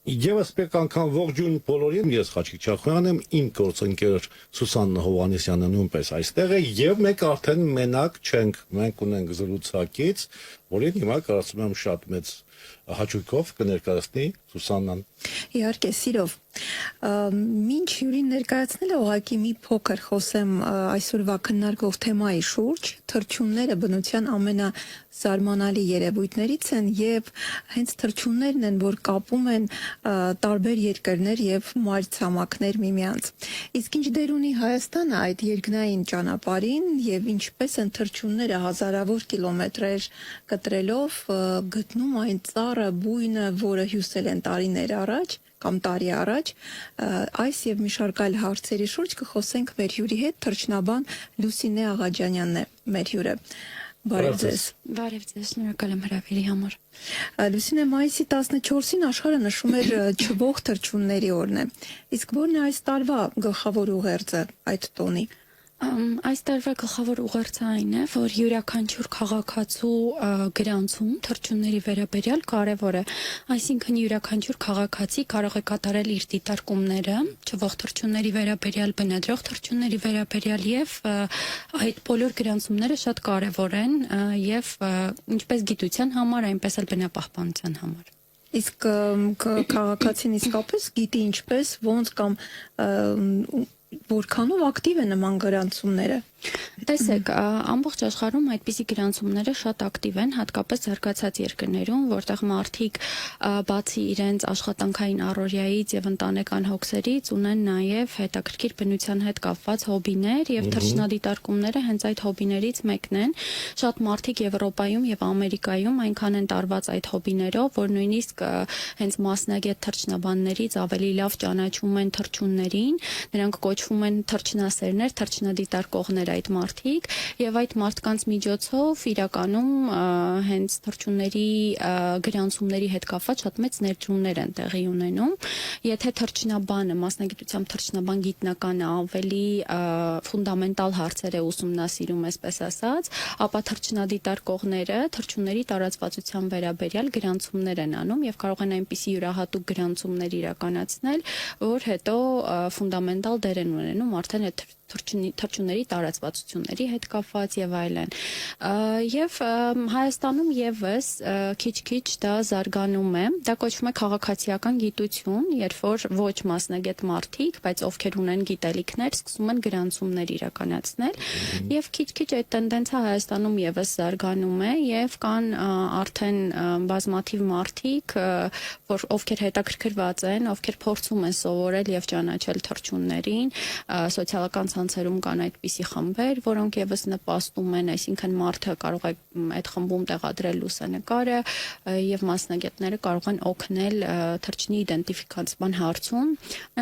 Եվս մեկ անգամ ողջույն բոլորին, ես Խաչիկ Չախոյան եմ, իմ գործընկեր Սուսաննա Հովհաննիսյանը նույնպես այստեղ է, եւ մենք արդեն մենակ չենք, մենք ունենք զրուցակից, որին հիմա կարծում եմ շատ մեծ հաճույքով կներկայացնի Սուսաննան։ Իհարկե, սիրով։ Մինչ հյուրին ներկայացնելը ուղղակի մի փոքր խոսեմ այսօրվա քննարկվող թեմայի շուրջ, թռչունները բնության ամենազարմանալի երևույթներից են եւ հենց թռչուններն են, որ կապում են տարբեր երկրներ եւ մայրցամաքներ միմյանց։ Իսկ ինչ դեր ունի Հայաստանը այդ երկնային ճանապարհին եւ ինչպես են թռչունները հազարավոր կիլոմետրեր կտրելով գտնում այն ծառը բույնը, որը հյուսել են տարիներ առաջ կամ տարի առաջ, այս եւ մի շարք այլ հարցերի շուրջ կխոսենք մեր հյուրի հետ, թռչնաբան Լուսինե Աղաջանյանն է մեր հյուրը։ Բարև ձեզ։ Բարև ձեզ, շնորհակալ եմ հրավերի համար։ Լուսինե, մայիսի 14-ին աշխարհը նշում էր չվող թռչունների օրն է։ Իսկ ո՞րն է այս տարվա գլխավոր ուղերձը այդ տոնի։ Այս տարվա գլխավոր ուղերձը այն է, որ յուրաքանչյուր քաղաքացու գրանցում թռչունների վերաբերյալ կարևոր է, այսինքն յուրաքանչյուր քաղաքացի կարող է կատարել իր դիտարկումները չվող թռչունների վերաբերյալ, բնադրող թռչունների վերաբերյալ եւ այդ բոլոր գրանցումները շատ կարևոր են եւ ինչպես գիտության համար, այնպես էլ բնապահպանության համար։ Իսկ քաղաքացին իսկապես գիտի ինչպես, ոնց կամ որքանով ակտիվ է նման գրանցումները։ Տեսեք, ամբողջ աշխարհում այդպիսի գրանցումները շատ ակտիվ են, հատկապես զարգացած երկրներում, որտեղ մարդիկ բացի իրենց աշխատանքային առօրյայից եւ ընտանեկան հոգսերից ունեն նաեւ հետաքրքիր բնության հետ կապված հոբիներ եւ թռչնադիտարկումները հենց այդ հոբիներից մեկն են։ Շատ մարդիկ Եվրոպայում եւ Ամերիկայում այնքան են տարված այդ հոբիներով, որ նույնիսկ հենց մասնագետ թռչնաբաններից ավելի լավ ճանաչում են թռչուններին, նրանք կոչվում են թռչնասերներ, թռչնադիտարկողներ այդ մարդիկ եւ այդ մարդկանց միջոցով իրականում հենց թռչունների գրանցումների հետ կապված շատ մեծ ներդրումներ են տեղի ունենում։ Եթե թռչնաբանը, մասնագիտությամբ թռչնաբան գիտնականը ավելի ֆունդամենտալ հարցեր է ուսումնասիրում, այսպես ասած, ապա թռչնադիտարկողները թռչունների տարածվածության վերաբերյալ գրանցումներ են անում եւ կարող են այնպիսի յուրահատուկ գրանցումներ իրականացնել, որ հետո ֆունդամենտալ դեր են ունենում արդեն այդ թռչունների տարածվածությունների հետ կապված եւ այլն։ Եվ Հայաստանում եւս քիչ-քիչ դա զարգանում է։ Դա կոչվում է քաղաքացիական գիտություն, երբ որ ոչ մասնագետ մարդիկ, բայց ովքեր ունեն գիտելիքներ, սկսում են գրանցումներ իրականացնել։ Եվ քիչ-քիչ այդ տենդենսը Հայաստանում եւս զարգանում է եւ կան արդեն բազմաթիվ մարդիկ, ովքեր հետաքրքրված են, ովքեր փորձում են սովորել եւ ճանաչել թռչուններին, սոցիալական ցանցերում կան այդպիսի խմբեր, որոնք եւս նպաստում են, այսինքն մարդը կարող է այդ խմբում տեղադրել լուսանկարը եւ մասնագետները կարող են օգնել թռչնի իդենտիֆիկացման հարցում,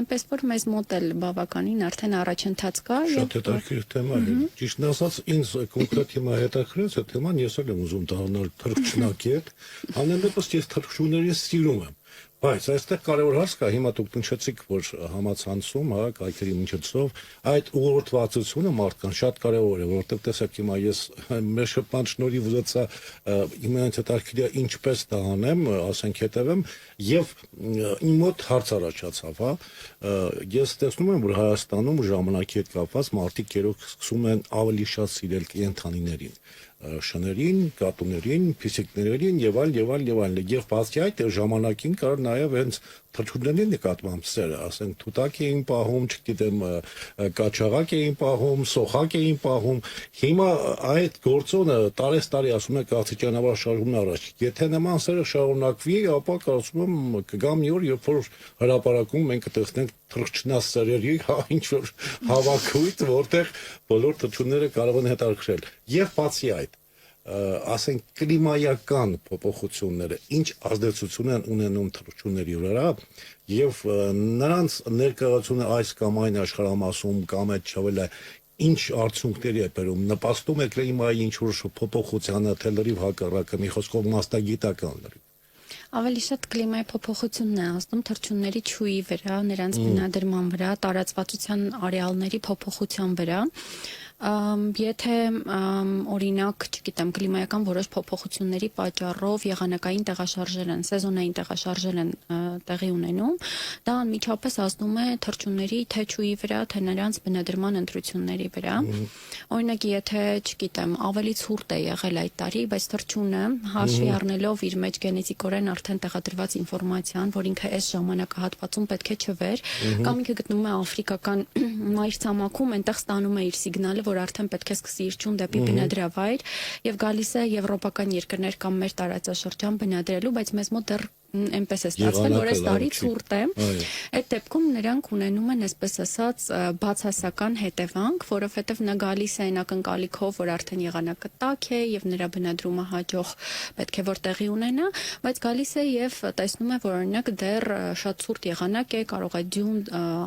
այնպես որ մեզ մոտ էլ բավականին արդեն առաջընթաց կա։ Շատ հետաքրքիր թեմա է։ Ճիշտն ասած, ինձ կոնկրետ հիմա հետաքրքրեց այդ թեման, ես էլ եմ ուզում դառնալ թռչնակետ, հանելեպս ես թռչունների սիրում եմ։ Բայց այստեղ կարևոր հարց կա, հիմա դուք նշեցիք, որ համացանցում, կայքերի միջոցով այդ ուղղորդվածությունը մարդկանց շատ կարևոր է, որովհետև տեսեք հիմա ես մեր շփման շնորհիվ ուզեցա իմանալ հետաքրքիր է ինչպես դա անեմ, ասենք հետևեմ եւ իմ մոտ հարց առաջացավ, ես տեսնում եմ, որ Հայաստանում ժամանակի հետ կապված մարդիկ երբ սկսում են ավելի շատ սիրել կենդանիներին, շներին, կատուներին, փիսիկներին եւ այլ եւ այլ եւ այլ եւ բացի այդ ժամանակին կար նաեւ հենց թռչունների նկատմամբ սերը, ասենք թութակ էին պահում, չգիտեմ, կաչաղակ էին պահում, սոխակ էին պահում։ Հիմա այդ գործոնը տարեստարի ասում եք աստիճանաբար շարժումն առաջ։ Եթե նման սերը շարունակվի, ապա կարծում եմ կգա մի օր, երբ որ հրապարակում մենք կտեսնենք թռչնասերերի ինչ որ հավաքույթ, որտեղ բոլոր թռչունները կարող են հետաքրքրել։ Եվ բացի այդ, ասենք կլիմայական փոփոխությունները ինչ ազդեցություն են ունենում թռչունների վրա եւ նրանց ներկայացումը այս կամ այն աշխարհամասում կամ այդ չավելը ինչ արդյունքների է բերում, նպաստում է կլիմայի ինչ որ փոփոխությանը, թե լրիվ հակառակը, մի խոսքով մասնագիտական լրիվ։ Ավելի շատ կլիմայի փոփոխությունն է ազդում թռչունների չուի վրա, նրանց բնադրման վրա, տարածվածության արեալների փոփոխության վրա։ Եթե օրինակ, չգիտեմ, կլիմայական որոշ փոփոխությունների պատճառով եղանակային տեղաշարժեր են, սեզոնային տեղաշարժեր են տեղի ունենում, դա անմիջապես ազդում է թռչունների թե չուի վրա, թե նրանց բնադրման ընտրությունների վրա։ Օրինակ, եթե, չգիտեմ, ավելի ցուրտ է եղել այդ տարի, բայց թռչունը հաշվի առնելով իր մեջ գենետիկորեն արդեն տեղադրված ինֆորմացիան, որ ինքը այս ժամանակահատվածում պետք է չվեր, կամ ինքը գտնվում է աֆրիկական մայրցամաքում, այնտեղ ստանում է իր սիգնալը, որ արդեն պետք է սկսի իր ճուն դեպի բնադրավայր եւ գալիս է եվրոպական երկրներ կամ մեր տարածաշրջան բնադրելու, բայց մեզ մոտ դեռ այնպես է ստացվել, որ այս տարի ցուրտ է։ Այդ դեպքում նրանք ունենում են, այսպես ասած, բացասական հետևանք, որովհետև նա գալիս է այն ակնկալիքով, որ արդեն եղանակը տաք է եւ նրա բնադրումը հաջող պետք է որ տեղի ունենա, բայց գալիս է եւ տեսնում է, որ օրինակ դեռ շատ ցուրտ եղանակ է, կարող է ձյուն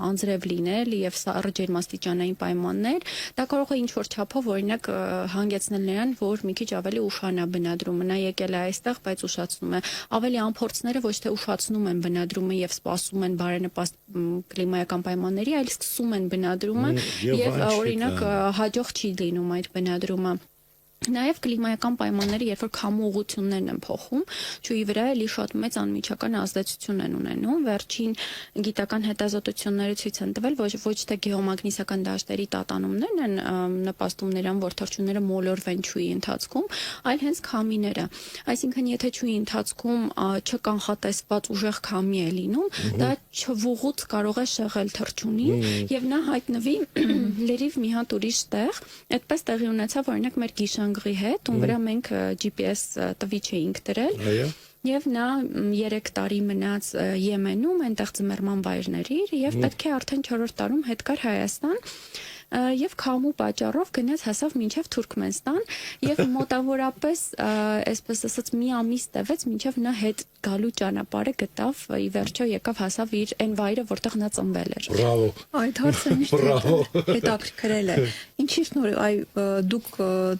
անձրև լինել եւ սառը ջերմաստիճանային պայմաններ, դա կարող է ինչ-որ չափով օրինակ հանգեցնել նրան, որ մի քիչ ավելի ուշանա բնադրումը, նա եկել է այստեղ, բայց ուշացնում է ավելի ամփորձները ոչ թե ուշացնում են բնադրումը եւ սպասում են բարենպաստ կլիմայական պայմանների, այլ սկսում են բնադրումը եւ օրինակ հաջող չի լինում այդ բնադրումը։ Նաև կլիմայական պայմանները, երբ որ քամու ուղղություններն են փոխում, ճյուղի վրա էլի շատ մեծ անմիջական ազդեցություն են ունենում։ Վերջին գիտական հետազոտությունները ցույց են տվել, ոչ թե գեոմագնիսական դաշտերի տատանումներն են նպաստում նրան, որ թռչունները մոլորվեն ճյուղի ընթացքում, այլ հենց քամիները։ Այսինքն, եթե ճյուղի ընթացքում չկանխատեսված ուժեղ քամի է լինում, դա չվուղուց կարող է շեղել թռչունին եւ նա հայտնվի լրիվ մի հատ ուրիշ տեղ։ Այդպես տեղի ունեցավ, օրինակ մեր գիշանգ հետ, ում վրա մենք GPS տվիչ էինք դրել, եւ նա 3 տարի մնաց Եմենում, այնտեղ ծմերման վայրներ իր, եւ պետք է արդեն 4-րդ տարում հետ գար Հայաստան, եւ քամու պատճառով գնաց հասավ մինչեւ Թուրքմենստան եւ մոտավորապես այսպես ասած մի ամիս տևեց մինչեւ նա հետ գալու ճանապարհը գտավ, ի վերջո եկավ հասավ իր այն վայրը, որտեղ նա ծնվել էր։ Բրավո։ Այդ հարցը միշտ հետաքրքրել է։ Ինչի շնորհիվ դուք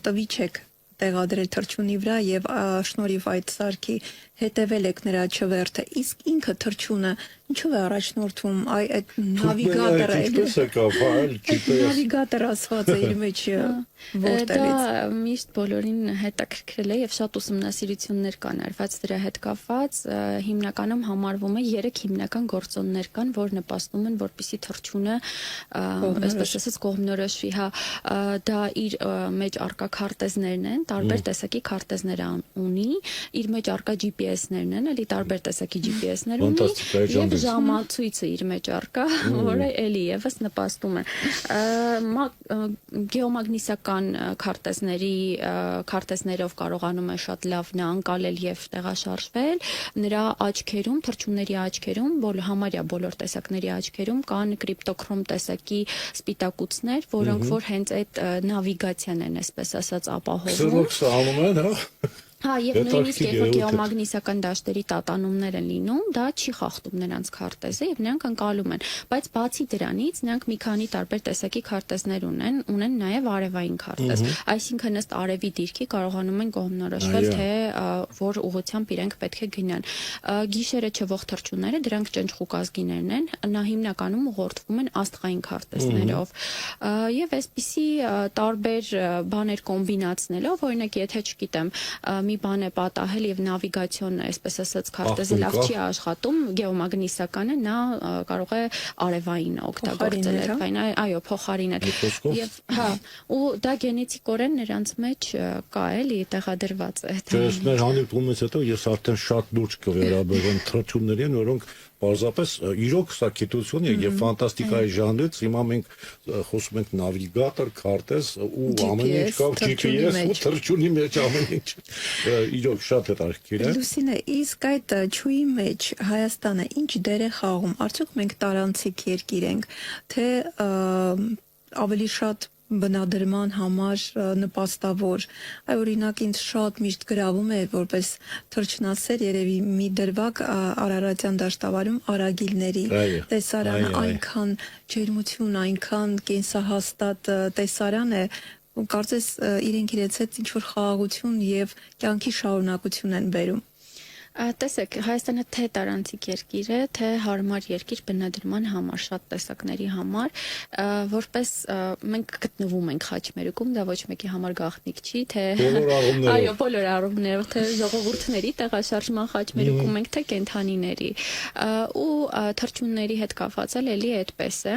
տվիչ եք տեղադրել թռչունի վրա եւ շնորհիվ այդ սարքի հետևել եք նրա չվերթը, իսկ ինքը թռչունը ինչու է առաջնորդվում այդ նավիգատորը նավիգատոր ասված է իր մեջ որտեղից։ Դա միշտ բոլորին հետաքրքրել է եւ շատ ուսումնասիրություններ կան արված դրա հետ կապված, հիմնականում համարվում է 3 հիմնական գործոններ կան, որ նպաստում են, որպեսզի թռչունը այսպես ասած կողմնորոշվի, հա, դա իր մեջ արկա քարտեզներն են, տարբեր տեսակի քարտեզներ ունի, իր մեջ արկա GPS-ներն են, էլի տարբեր տեսակի GPS-ներ ունի եւ ժամացույցը իր մեջ արկա, որը էլի եւս նպաստում է։ Գեոմագնիսական քարտեզներով կարողանում է շատ լավ նա անցալել եւ տեղաշարժվել, նրա աչքերում, թռչունների աչքերում, համարյա բոլոր տեսակների աչքերում կան կրիպտոքրոմ տեսակի սպիտակուցներ, որոնք որ հենց այդ նավիգացիան են, այսպես ասած, ապահովում։ Հա, եւ նույնիսկ երբ որ գեոմագնիսական դաշտերի տատանումներ են լինում, դա չի խախտում նրանց քարտեզը եւ նրանք անցալում են, բայց բացի դրանից նրանք մի քանի տարբեր տեսակի քարտեզներ ունեն նաեւ արևային քարտեզ, այսինքն ըստ արևի դիրքի կարողանում են կողմնորոշվել թե որ ուղղությամբ իրենք պետք է գնան։ Գիշերը չվող թռչունները, դրանք ճնճղուկազգիներն են, նա հիմնականում ուղղորդվում են աստղային քարտեզներով եւ այսպիսի տարբեր բաներ կոմբինացնելով, օրինակ եթե չգիտեմ մի բան է պատահել եւ նավիգացիոն, այսպես ասած, քարտեզը լավ չի աշխատում, գեոմագնիսականը նա կարող է արևային օգտագործել, այո, փոխարինել։ Եվ հա, ու դա գենետիկորեն նրանց մեջ կա էլի տեղադրված է։ Ես մեր հանդիպումից հետո ես արդեն շատ լուրջ կվերաբերեմ թռչուններին, որոնք պարզապես իրոք սա գիտություն է եւ ֆանտաստիկայի ժանրից, հիմա մենք խոսում ենք նավիգատոր, քարտեզ ու ամեն ինչ կա GPS ու թռչունի մեջ ամեն ինչ։ Իրոք շատ հետաքրքիր է։ Լուսինե, իսկ այդ ճյուղի մեջ Հայաստանը ինչ դեր է խաղում։ Արդյոք մենք տարանցիկ երկիր ենք, թե ավելի շատ բնադրման համար նպաստավոր։ Այ օրինակ ինձ շատ միշտ գրավում է որպես թռչնասեր երևի մի դրվագ Արարատյան դաշտավարում արագիլների տեսարանը, այնքան ջերմություն, այնքան կենսահաստատ տեսարան է, կարծես իրենք իրենց հետ ինչ որ խաղաղություն եւ կյանքի շարունակություն են բերում։ Տեսեք, Հայաստանը թե տարանցիկ երկիր է, թե հարմար երկիր բնադրման համար, շատ տեսակների համար, որպես մենք գտնվում ենք Խաչմերուկում, դա ոչ մեկի համար գաղտնիք չի, թե այո, բոլոր առումներով, թե ժողովուրդների տեղաշարժման Խաչմերուկում ենք, թե կենդանիների, ու թռչունների հետ կապված էլի այդպես է,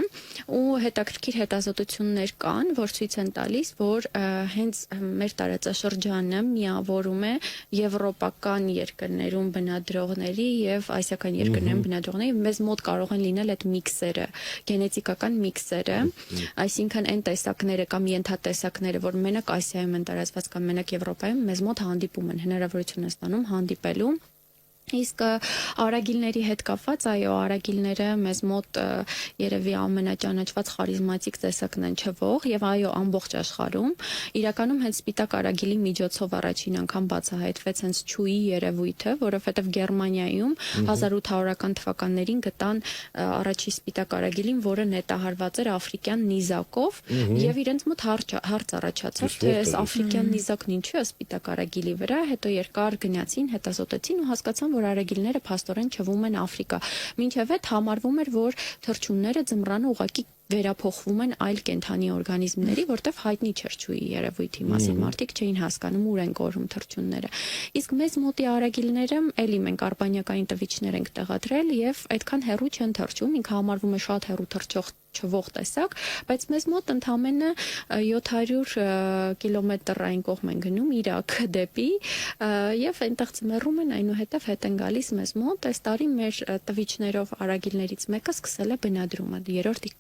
ու հետաքրքիր հետազոտություններ կան, որ ցույց են տալիս, որ հենց մեր տարածաշրջանը միավորում է եվրոպական երկրներում բնադրողների եւ ասիական երկրներում բնադրողների, մեզ մոտ կարող են լինել այդ միքսերը, գենետիկական միքսերը, այսինքն այն տեսակները կամ ենթատեսակները, որ մենակ Ասիայում են տարածված կամ մենակ Եվրոպայում, մեզ մոտ հանդիպում են, հնարավորություն են ստանում հանդիպելու։ Իսկ արագիլների հետ կապված, այո, արագիլները մեզ մոտ երևի ամենաճանաչված խարիզմատիկ տեսակն են չվող եւ այո, ամբողջ աշխարհում իրականում հենց սպիտակ արագիլի միջոցով առաջին անգամ բացահայտվեց հենց չուի երևույթը, որովհետեւ Գերմանիայում 1800-ական թվականներին գտան առաջի սպիտակ արագիլին, որը նետահարված էր աֆրիկյան նիզակով եւ իրենց մոտ հարց առաջացավ, թե այս աֆրիկյան նիզակն ինչու է սպիտակ արագիլի վրա, հետո երկար գնացին, հետազոտեցին ու հասկացան, որ արագիլները փաստորեն չվում են Աֆրիկա։ Մինչև այդ համարվում էր, որ թռչունները ձմռանը ուղղակի վերափոխվում են այլ կենդանի օրգանիզմների, որտեղ հայտնի չէր չուի երևույթի մասին, մարդիկ չէին հասկանում ուր են կորում թռչունները։ Իսկ մեզ մոտի արագիլները էլի մենք արբանյակային տվիչներ ենք տեղադրել եւ այդքան հեռու չեն թռչում, ինքը համարվում է շատ հեռու թռչող չվող տեսակ, բայց մեզ մոտ ընդամենը 700 կիլոմետր այն կողմ են գնում Իրաք դեպի եւ այնտեղ ծմերում են, այնուհետեւ հետ են գալիս մեզ մոտ։ Այս տարի մեր տվիչներով արագիլներից մեկը սկսել է բնադրումը, երրորդ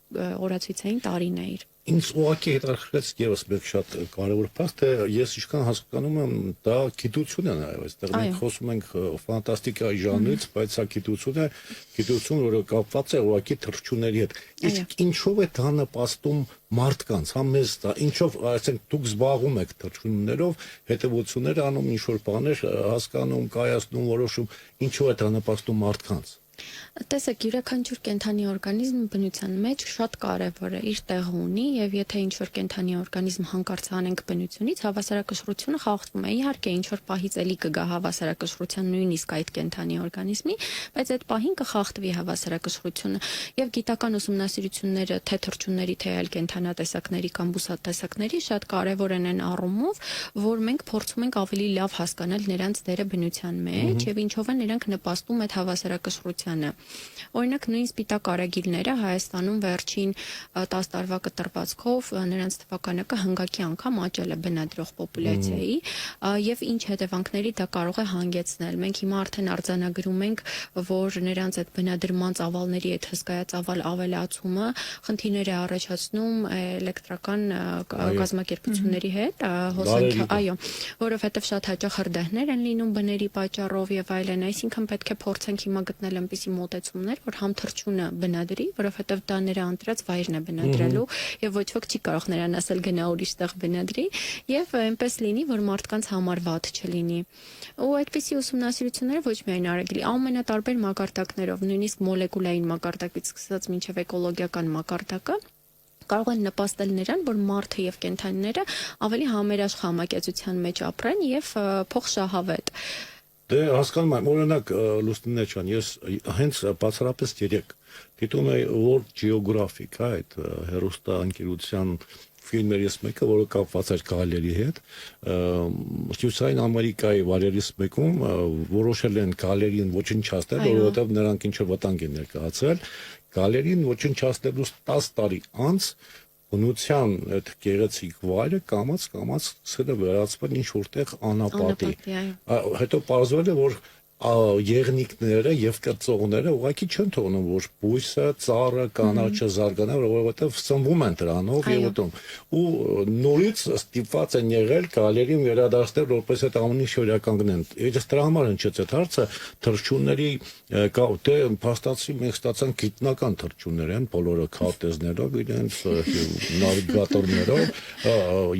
օրացույցային տարին է իր։ Ինձ ուղղակի հետաքրքրեց եւս մեկ շատ կարևոր փաստ, թե ես ինչքան հասկանում եմ, դա գիտություն է նաեւ, այստեղ մենք խոսում ենք ֆանտաստիկայի ժանրից, բայց սա գիտություն է, գիտություն, որը կապված է ուղղակի թռչունների հետ։ Իսկ ինչով է դա նպաստում մարդկանց, հա մեզ դա, ինչով, այսինքն դուք զբաղվում եք թռչուններով, հետևություններ անում, ինչ որ բաներ հասկանում, կայացնում, որոշում, ինչով է դա նպաստում մարդկանց։ Տեսեք, յուրաքանչյուր կենդանի օրգանիզմ բնության մեջ շատ կարևոր է, իր տեղը ունի եւ եթե ինչ-որ կենդանի օրգանիզմ հանկարծ հանենք բնությունից, հավասարակշռությունը խախտվում է։ Իհարկե, ինչ-որ պահից էլի կգա հավասարակշռության նույնիսկ այդ կենդանի օրգանիզմի, բայց այդ պահին կխախտվի հավասարակշռությունը եւ գիտական ուսումնասիրությունները թե թռչունների, թե այլ կենդանատեսակների կամ բուսատեսակների շատ կարևոր են այն առումով, որ մենք փորձում ենք ավելի լավ հասկանալ նրանց դերը բնության մեջ եւ ինչով են նրանք նպաստում այդ հավասարակշռությանը։ Օրինակ նույն սպիտակ արագիլները Հայաստանում վերջին 10 տարվա կտրվածքով նրանց թվականակը հնգակի անգամ աճել է բնադրող պոպուլյացիայի եւ ինչ հետևանքների դա կարող է հանգեցնել։ Մենք հիմա արդեն արձանագրում ենք, որ նրանց այդ բնադրման ծավալների այդ հսկայածավալ ավելացումը խնդիրներ է առաջացնում էլեկտրական կազմակերպությունների հետ, հոսանքի, այո, որովհետեւ շատ հաճախ հրդեհներ են լինում բների պատճառով եւ այլն, այսինքն պետք է փորձենք հիմա գտնել այնպիսի մոտեցումներ, որ համ թռչունը բնադրի, որովհետև դա նրա ընտրած վայրն է բնադրելու եւ ոչ ոք չի կարող նրան ասել գնա ուրիշ տեղ բնադրի եւ այնպես լինի, որ մարդկանց համար վատ չլինի։ Ու այդպիսի ուսումնասիրությունները ոչ միայն արագիլի, ամենատարբեր մակարդակներով, նույնիսկ մոլեկուլային մակարդակից սկսած մինչև էկոլոգիական մակարդակը կարող են նպաստել նրան, որ մարդը եւ կենդանիները ավելի համերաշխ համակեցության մեջ ապրեն եւ փոխշահավետ։ Դե հասկանում եմ, օրինակ Լուսինե ջան, ես հենց բացառապես երեք դիտում էի World Geographic, այդ հեռուստաընկերության ֆիլմերից մեկը, որը կապված էր գալերի հետ, Հյուսային Ամերիկայի վայրերից մեկում որոշել են գալերին ոչնչացնել, որովհետև նրանք ինչ-որ վտանգ են ներկայացրել, գալերին ոչնչացնելուց 10 տարի անց բնության այդ գեղեցիկ վայրը կամաց սկսել է վերածվել ինչ որտեղ անապատի։ Հետո պարզվել է, որ եղնիկները եւ կծողները ուղղակի չեն թողնում, որ բույսը, ծառը, կանաչը զարգանա, որովհետեւ սնվում են դրանով եւ ուտում։ Ու նորից ստիպված են եղել գալերին վերադարձնել, որպես այդ ամեն ինչ վերականգնեն։ Այս դրա համար հնչեց այդ հարցը, թռչունների դե փաստացի մենք ստացանք գիտնական թռչուններ են, բոլորը քարտեզներով, իրենց նավիգատորներով։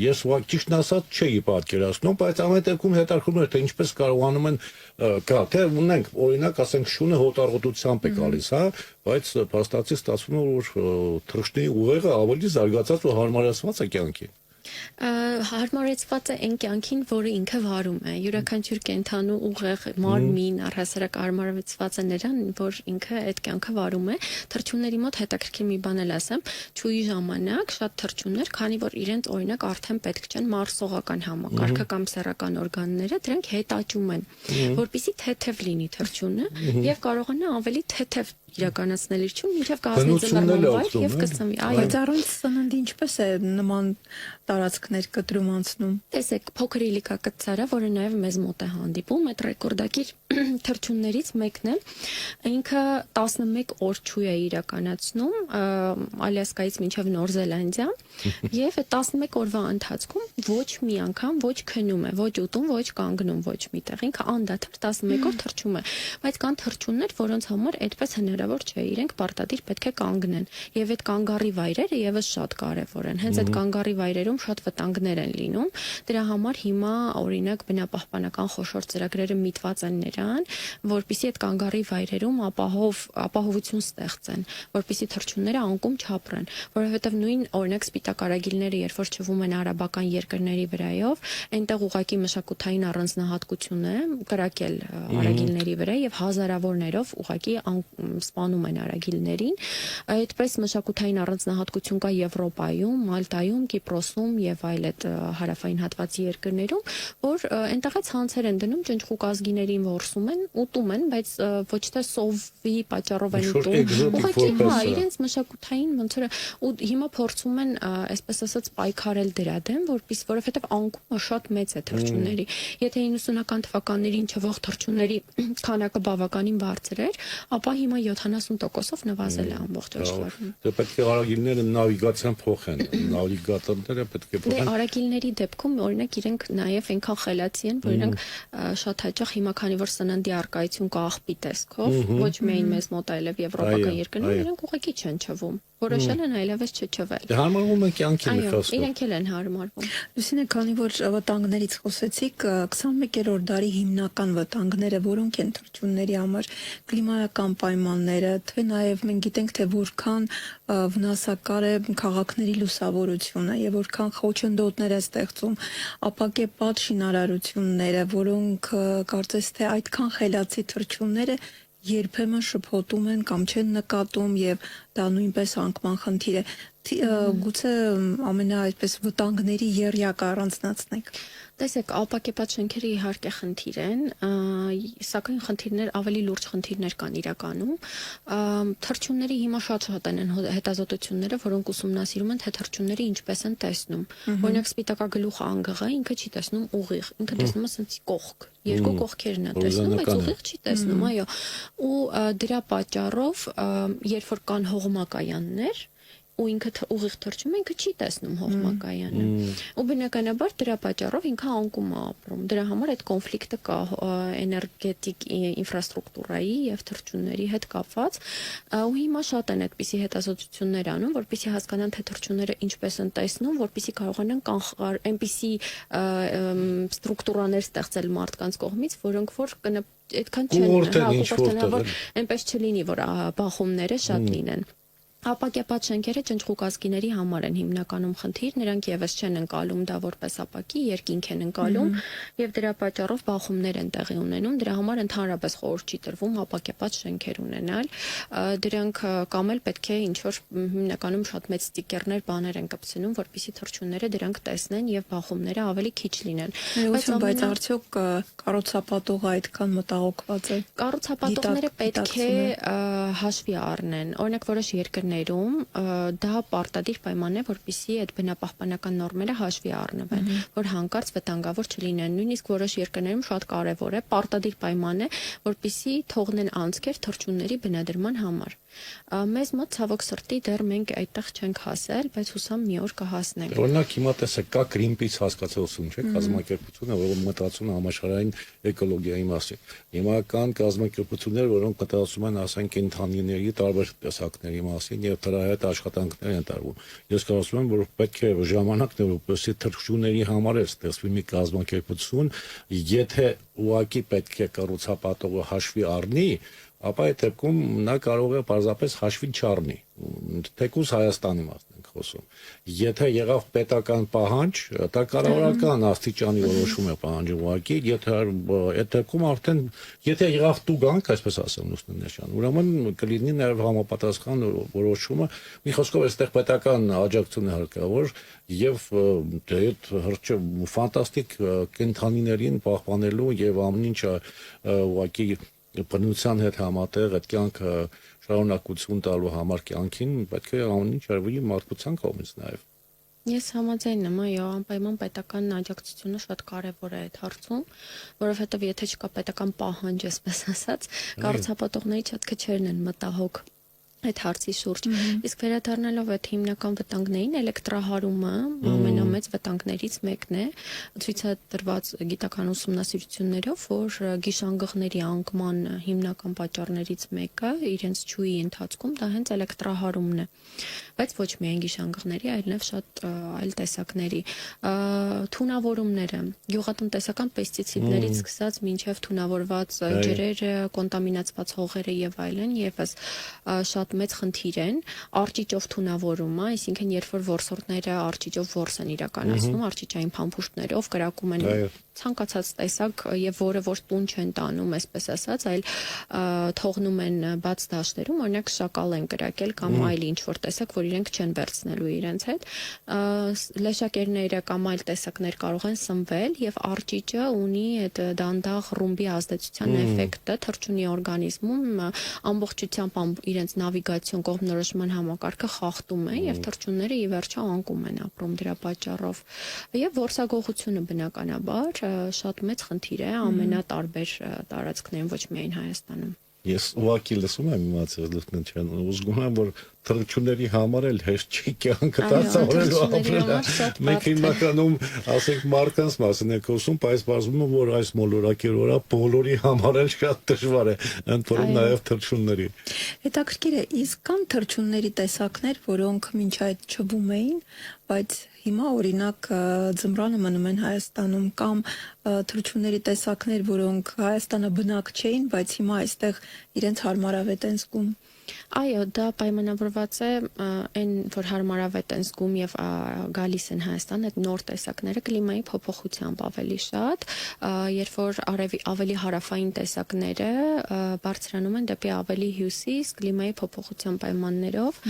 Ես ճիշտ ասած չէի պատկերացնում, բայց ամեն դեպքում հետաքրքրում էր, թե ինչպես կարողանում են թե ունենք օրինակ ասենք շունը հոտառոտությամբ է գալիս, հա, բայց փաստացի ստացվում է որ թռչնի ուղեղը ավելի զարգացած ու հարմարացված է կյանքի։ Հարմարեցված է այն կյանքին, որը ինքը վարում է։ Յուրաքանչյուր կենդանու ուղեղ մարմին առհասարակ հարմարեցված է նրան, որ ինքը այդ կյանքը վարում է։ Թռչունների մոտ հետաքրքիր մի բան էլ ասեմ, ճուի ժամանակ շատ թռչուններ, քանի որ իրենց օրինակ արդեն պետք չեն մարսողական համակարգը կամ սեռական օրգանները, դրանք հետաճում են, որպեսզի թեթև լինի թռչունը եւ կարողանա ավելի թեթև իրականացնել իր ճյունը, ինչեւ կհասնի ծննդյան վայր եւ կսնվի։ Բայց առանց սննդի ինչպես է նման տարածքներ կտրում անցնում։ Տեսեք, փոքր իլիկակցարը, որը նաև մեզ մոտ է հանդիպում, այդ ռեկորդակիր թռչուններից մեկն է։ Ինքը 11 օր ճյուղ է իրականացնում Ալյասկայից մինչև Նոր Զելանդիա, եւ այդ 11 օրվա ընթացքում ոչ մի անգամ ոչ քնում է, ոչ ուտում, ոչ կանգնում ոչ միտեղ։ Ինքը անդադար 11 օր թռչում է, բայց կան թռչուններ, որոնց համար այդպես հնարավոր չէ, իրենք պարտադիր պետք է կանգնեն, եւ այդ կանգառի վայրերը եւս շատ կարեւոր են։ Հենց այդ կանգառի վայրերում շատ վտանգներ են լինում։ Դրա համար հիմա օրինակ բնապահպանական խոշոր ծրագրերը միտված են նրան, որպեսզի այդ կանգառի վայրերում ապահովություն ստեղծեն, որպեսզի թռչունները անկում չապրեն, որովհետև նույն օրինակ սպիտակ արագիլները, երբ որ չվում են արաբական երկրների վրայով, այնտեղ ուղղակի մշակութային առանձնահատկություն է կրակել արագիլների վրա եւ հազարավորներով ուղղակի սպանում են արագիլներին։ Այդպես մշակութային առանձնահատկություն կա Եվրոպայում, Մալտայում, Կիպրոսում եւ այլ այդ հարավային հատվածի երկրներում, որ այնտեղից ցանցեր են դնում ճնճղուկազգիներին, որսում են, ուտում են, բայց ոչ թե սովի պատճառով են ուտում։ Ուղղակի իրենց մշակութային ոնց որ ու հիմա փորձում են, այսպես ասած, պայքարել դրա դեմ, որովհետեւ անկումը շատ մեծ է թռչունների։ Եթե 90-ական թվականներին չվող թռչունների քանակը բավականին բարձր էր, ապա հիմա 70%-ով նվազել է ամբողջ աշխարհում։ Դե պետք է արագիլները նավիգացիան փոխեն, նավիգատորները պետք է փոխեն։ Դե արագիլների դեպքում օրինակ իրենք նաև այնքան խելացի են, որ իրենք շատ հաճախ հիմա քանի որ սննդի առկայություն կա աղբի տեսքով, ոչ միայն մեզ մոտ, այլև եվրոպական երկրներում, իրենք ուղղակի չեն չվում։ Որոշել են այլևս չչվել։ Դե հարմարվում են կյանքին նշանակում։ Իրենք էլ են հարմարվում։ Լուսինե, քանի որ վտանգներից խոսեցիք, 21-րդ դարի հիմնական վտանգները որոնք են թռչունների համար, կլիմայական պայմանները, թե նաև մենք գիտենք, թե որքան վնասակար է քաղաքների լուսավորությունը եւ որքան խոչընդոտներ է ստեղծում ապակեպատ շինարարությունները, որոնք կարծես թե այդքան խելացի թռչունները երբեմն շփոթում են կամ չեն նկատում եւ դա նույնպես անկման խնդիր է։ Գուցե ամենաայդպես վտանգների եռյակը առանձնացնենք։ Տեսեք, ապակեպատ շենքերը իհարկե խնդիր են, սակայն խնդիրներ ավելի լուրջ խնդիրներ կան իրականում։ Թռչունների հիմա շատ են հետազոտությունները, որոնք ուսումնասիրում են, թե թռչունները ինչպես են տեսնում։ Օրինակ սպիտակագլուխ անգղը ինքը չի տեսնում ուղիղ, ինքը տեսնում է ասենց կողք, երկու կողքերն է տեսնում, բայց ուղիղ չի տեսնում, այո։ Ու դրա պատճառով, երբ որ կան հողմակայաններ, ու ինքը ուղիղ թռչում է, ինքը չի տեսնում հողմակայանը։ Ու բնականաբար դրա պատճառով ինքը անկում է ապրում։ Դրա համար այդ կոնֆլիկտը կա էներգետիկ ինֆրաստրուկտուրայի եւ թռչունների հետ կապված։ Ու հիմա շատ են այդպիսի հետազոտություններ անում, որպեսզի հասկանան, թե թռչունները ինչպես են տեսնում, որպեսզի կարողանան այնպիսի ստրուկտուրաներ ստեղծել մարդկանց կողմից, որոնք որ այդքան չեն այնպես չլինի, որ բախումները շատ լինեն։ Ապակեպատ շենքերը ճնճղուկազգիների համար են հիմնականում խնդիր, նրանք եւս չեն ընկալում դա որպես ապակի, երկինք են ընկալում եւ դրա պատճառով բախումներ են տեղի ունենում, դրա համար ընդհանրապես խորհուրդ չի տրվում ապակեպատ շենքեր ունենալ, դրանք կամ էլ պետք է ինչ-որ հիմնականում շատ մեծ ստիկերներ բաներ են կպցնում, որպեսզի թռչունները դրանք տեսնեն եւ բախումները ավելի քիչ լինեն։ Բայց արդյոք կառուցապատողը այդքան մտահոգված է։ Կառուցապատողները պետք է հաշվի առնեն, օրինակ որոշ երկրներ դա պարտադիր պայման է, որպեսզի այդ բնապահպանական նորմերը հաշվի առնվեն, որ հանկարծ վտանգավոր չլինեն։ Նույնիսկ որոշ երկրներում շատ կարևոր է, պարտադիր պայման է, որպեսզի թողնեն անցքեր թռչունների բնադրման համար։ Մեզ մոտ ցավոք սրտի դեռ մենք այդտեղ չենք հասել, բայց հուսամ մի օր կհասնենք։ Օրինակ հիմա տեսեք, կա Greenpeace հասկացություն, չէ՞, կազմակերպությունը, որը մտածում է համաշխարհային էկոլոգիայի մասին։ Հիմա կան կազմակերպություններ, որոնք մտածում են, ասենք, կենդանիների տարբեր տեսակների մասին եւ դրա հետ աշխատանքներ են տարվում։ Ես կարծում եմ, որ պետք է ժամանակն է, որպեսզի թռչունների համար ստեղծվի մի կազմակերպություն, եթե ուղղակի պետք է կառուցապատողը հաշվի առնի, ապա այդ դեպքում նա կարող է պարզապես հաշվի չառնի, թեկուզ Հայաստանի մասն ենք խոսում։ Եթե եղավ պետական պահանջ, դա կառավարական աստիճանի որոշում է պահանջը ուղղակի, եթե կում արդեն եթե եղավ տուգանք, այսպես ասեմ, Լուսնեշյան, ուրեմն կլինի նաև համապատասխան որոշումը, մի խոսքով այստեղ պետական աջակցություն է հարկավոր եւ այդ հրճ ֆանտաստիկ կենթանիներին պահպանելու եւ ամեն ինչ ուղղակի բնության հետ համատեղ այդ կյանքը շարունակություն տալու համար կյանքին պետք է ամեն ինչ արվի մարդկության կողմից նաև։ Ես համաձայն եմ, այո, անպայման պետական աջակցությունը շատ կարևոր է այդ հարցում, որովհետև եթե չկա պետական պահանջ, այսպես ասած, կառուցապատողների շատ քչերն են մտահոգ այդ հարցի շուրջ։ Իսկ վերադառնալով այդ հիմնական վտանգներին, էլեկտրահարումը ամենամեծ վտանգներից մեկն է, ցույց է տրված գիտական ուսումնասիրություններով, որ գիշանգղների անկման հիմնական պատճառներից մեկը իրենց ճյուղի ընթացքում դա հենց էլեկտրահարումն է։ Բայց ոչ միայն գիշանգղների, այլև շատ այլ տեսակների թունավորումները, գյուղատնտեսական պեստիցիդներից սկսած մինչև թունավորված ջրերը, կոնտամինացված հողերը եւ այլն, եւս շատ մեծ խնդիր են արճիճով թունավորումը, այսինքն երբ որ որսորդները արճիճով որս են իրականացնում, արճիճային փամփուշտներով կրակում են ցանկացած տեսակ եւ որը որ տուն չեն տանում, այսպես ասած, այլ թողնում են բաց դաշտերում, օրինակ շակալ են կրակել կամ այլ ինչ որ տեսակ, որ իրենք չեն վերցնելու իրենց հետ, լեշակերները կամ այլ տեսակներ կարող են սնվել եւ արճիճը ունի այդ դանդաղ ռումբի ազդեցության էֆեկտը թռչունի օրգանիզմում ամբողջությամբ իրենց նավիգացիոն կողմնորոշման համակարգը խախտում է եւ թռչունները ի վերջո անկում են ապրում դրա պատճառով եւ որսագողությունը բնականաբար շատ մեծ խնդիր է ամենատարբեր տարածքներում, ոչ միայն Հայաստանում։ Ես ուղղակի լսում եմ իմացել Լուսնեշյան, ուզում եմ որ թռչունների համար էլ հեշտ չի կյանքը դարձավորելու ապրելը։ Մենք հիմնականում ասենք մարդկանց մասին եք խոսում, բայց բացվում է որ այս մոլորակի վրա բոլորի համար էլ շատ դժվար է, ընդ որում նաև թռչունների։ Հետաքրքիր է, իսկ կան թռչունների տեսակներ, որոնք մինչ այդ չբում էին, բայց հիմա օրինակ ձմռանը մնում են Հայաստանում կամ թռչունների տեսակներ, որոնք Հայաստանը բնակ չէին, բայց հիմա այստեղ իրենց հարմարավետ են զգում։ Այո, դա պայմանավորված է այն, որ հարմարավետ են զգում եւ գալիս են Հայաստան այդ նոր տեսակները կլիմայի փոփոխությամբ ավելի շատ, երբ որ ավելի հարավային տեսակները բարձրանում են դեպի ավելի հյուսիս կլիմայի փոփոխության պայմաններով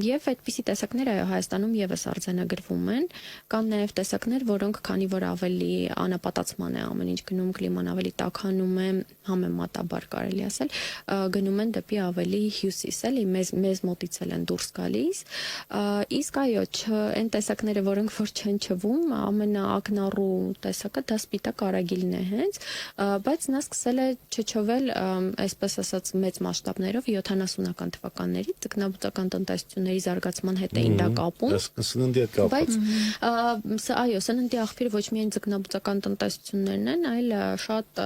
եւ այդպիսի տեսակներ այո Հայաստանում եւս արձանագրվում են, կան նաեւ տեսակներ, որոնք քանի որ ավելի անապատացման է ամեն ինչ գնում, կլիման ավելի տաքանում է, համեմատաբար կարելի ասել, գնում են դեպի ավելի հյուսիս էլի մեզ մոտից են դուրս գալիս իսկ այո այն տեսակները որոնք որ չեն չվում ամենաակնառու տեսակը դա սպիտակ արագիլն է հենց բայց նա սկսել է չչովել այսպես ասած մեծ մասշտաբներով 70-ական թվականներից ձկնաբուծական տնտեսությունների զարգացման հետ էին դա կապում սննդի հետ կապված բայց այո սննդի աղբյուրը ոչ միայն ձկնաբուծական տնտեսություններն են այլ շատ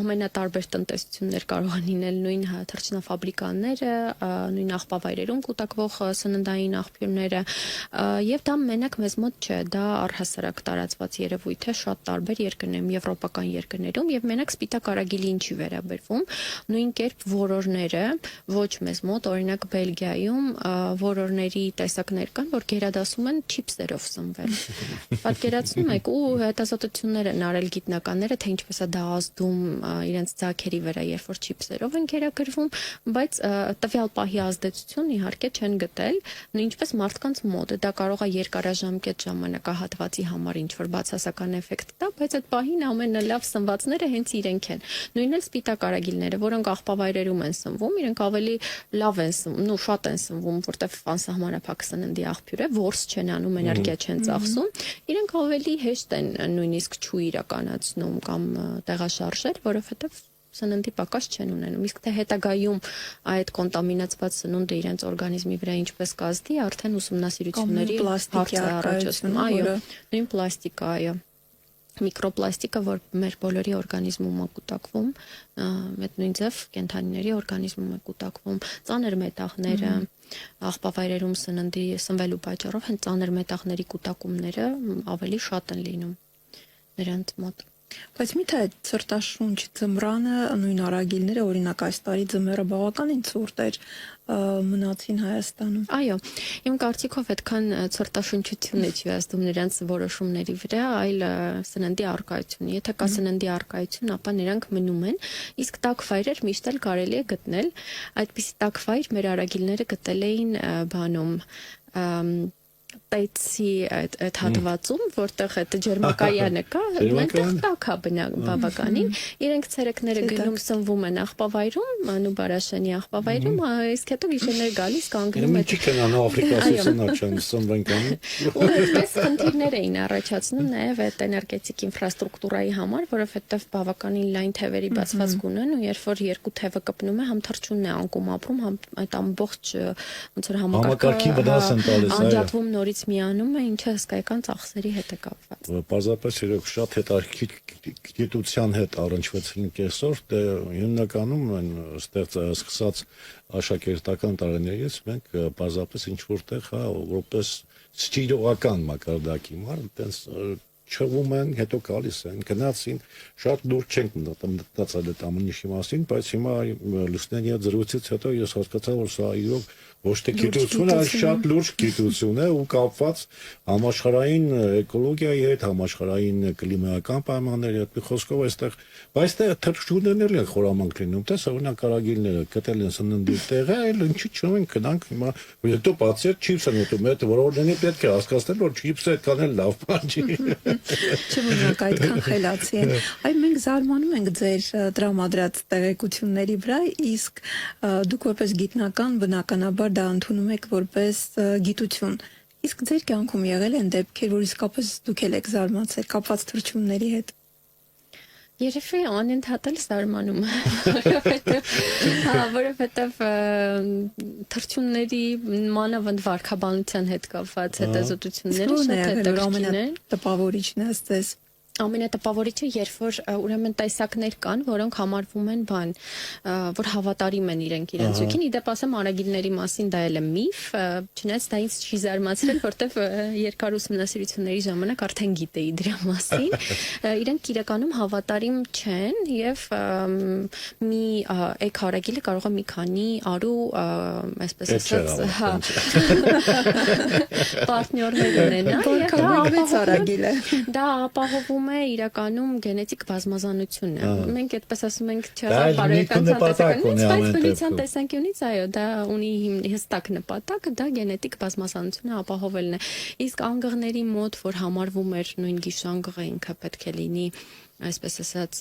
ամենատարբեր տնտեսություններ կարող են լինել նույն թռչնաֆաբրիկաները, նույն աղբավայրերում կուտակվող սննդային աղբյուրները եւ դա մենակ մեզ մոտ չէ, դա առհասարակ տարածված երևույթ է շատ տարբեր երկրներում, եվրոպական երկրներում եւ մենակ սպիտակ արագիլին չի վերաբերվում, նույն կերպ որորները ոչ մեզ մոտ, օրինակ Բելգիայում որորների տեսակներ կան, որ գերադասում են չիպսերով սնվել։ Պատկերացնում եք ու հետազոտություններ են արել գիտնականները, թե ինչպես է դա ազդում իրենց ձագերի վրա, երբ որ չիպսերով են գերակրվում, բայց տվյալ պահի ազդեցություն իհարկե չեն գտել, ինչպես մարդկանց մոտ դա կարող է երկարաժամկետ ժամանակահատվածի համար ինչ-որ բացասական էֆեկտ տա, բայց այդ պահին ամենալավ սնվածները հենց իրենք են։ Նույնն էլ սպիտակ արագիլները, որոնք աղբավայրերում են սնվում, իրենք ավելի լավ են սնվում, շատ են սնվում, որտեղ անսահմանափակ սննդի աղբյուր է, որս չեն անում, էներգիա չեն ծախսում, իրենք ավելի հեշտ են նույնիսկ չու իրականացնում կամ տեղաշարժել, որովհետև սննդի պակաս չեն ունենում, իսկ թե հետագայում այդ կոնտամինացված սնունդը իրենց օրգանիզմի վրա ինչպես կազդի, արդեն ուսումնասիրությունների հարց է առաջացնում, այո, նույն պլաստիկա, այո, միկրոպլաստիկը, որ մեր բոլորի օրգանիզմում է կուտակվում, այդ նույն ձև կենդանիների օրգանիզմում է կուտակվում, ծանր մետաղները, աղբավայրերում սննդի սնվելու պատճառով հենց ծանր մետաղների կուտակումները ավելի շատ են լինում նրանց մոտ։ Բայց միթե այդ ցրտաշունչ ձմռանը նույն արագիլները օրինակ այս տարի ձմեռը բավականին ցուրտ էր մնացին Հայաստանում։ Այո, իմ կարծիքով այդքան ցրտաշունչություն է չի ազդում նրանց որոշումների վրա, այլ սննդի առկայությունը։ Եթե կա սննդի առկայություն, ապա նրանք մնում են, իսկ տաք վայրեր միշտ էլ կարելի է գտնել։ Այդպիսի տաք վայր մեր արագիլները գտել էին բանում Տեցի այդ հատվածում, որտեղ այդ ջերմակայանը կա, այնտեղ տաք է բավականին, իրենք ցերեկները գնում սնվում են աղբավայրում, Նուբարաշենի աղբավայրում, իսկ հետո գիշերներ գալիս կանգնում են։ Չի կնան Աֆրիկայի սնաչան սնվեն կան։ Ու այդպես խնդիրներ էին առաջացնում նաև այդ էներգետիկ ինֆրաստրուկտուրայի համար, որովհետև բավականին լայն թևերի բացվածք ունեն ու երբ որ երկու թևը կպնում է, համ թռչունն է անկում ապրում, համ այդ ամբողջ ոնց որ Համակարգի վնաս են տալիս, այո։ անջատվում նորից միանում է, ինչը հսկայական ծախսերի հետ է կապված։ Պարզապես իրոք շատ հետաքրքիր գիտության հետ առնչվեցինք այսօր, դե հիմնականում այն սկսած աշակերտական տարիներից մենք պարզապես ինչ որտեղ, հա, որպես ստիրողական մակարդակի մարդ, այտենց չվում են, հետո գալիս են, գնացին, շատ դուր չենք մտածել այդ ամենի մասին, բայց հիմա լուսնենի զրույցից հետո ես հասկացա, որ սա իրոք ոչ թե գիտություն, այլ շատ լուրջ գիտություն է ու կապված համաշխարհային էկոլոգիայի հետ, համաշխարհային կլիմայական պայմանների հետ, մի խոսքով այստեղ, բայց դե թռչուններն են խորամանկ լինում, տես օրինակ արագիլները գտել են սննդի տեղը, այլ ինչի՞ չունեն գնանք հիմա, հետո բացի այդ չիփս են ուտում, այդ որոնցի պետք է հասկացնել, որ չիփսը այդքան էլ լավ բան չի։ Չմնաք այդքան խելացի են։ Այ մենք զարմանում ենք ձեր տրամադրած տեղեկությունների վրա, իսկ դուք որպես գիտնական բնականաբար դա ընդունում եք որպես գիտություն։ Իսկ ձեր կյանքում եղել են դեպքեր, որ իսկապես դուք եք զարմացել կապված թռչունների հետ։ Երևի անընդհատ զարմանում որովհետև թռչունների մանավանդ վարքաբանության հետ կապված հետազոտությունները շատ հետաքրքիր են։ Տպավորիչն է ըստ Ամենատպավորիչը, երբ որ ուրեմն տեսակներ կան, որոնք համարվում են բան, որ հավատարիմ են իրենք իրենց ոգին, իդեպ ասեմ արագիլների մասին դա էլ է միֆ, չնայած դա ինձ չի զարմացրել, որտեվ երկար ուսումնասիրությունների ժամանակ արդեն գիտեի դրա մասին, իրենք իրականում հավատարիմ չեն եւ մի էկ արագիլը կարող է մի քանի արու, այսպես ասած, հա, պարտներներ ունենա, դա ապահովում է իրականում գենետիկ բազմազանությունը։ Մենք այդպես ասում ենք, չէ՞, բայց բնության տեսանկյունից այո, դա ունի հստակ նպատակ, դա գենետիկ բազմազանությունը ապահովելն է։ Իսկ անգղների մոտ, որ համարվում էր նույն գիշանգղը ինքը պետք է լինի այսպես ասած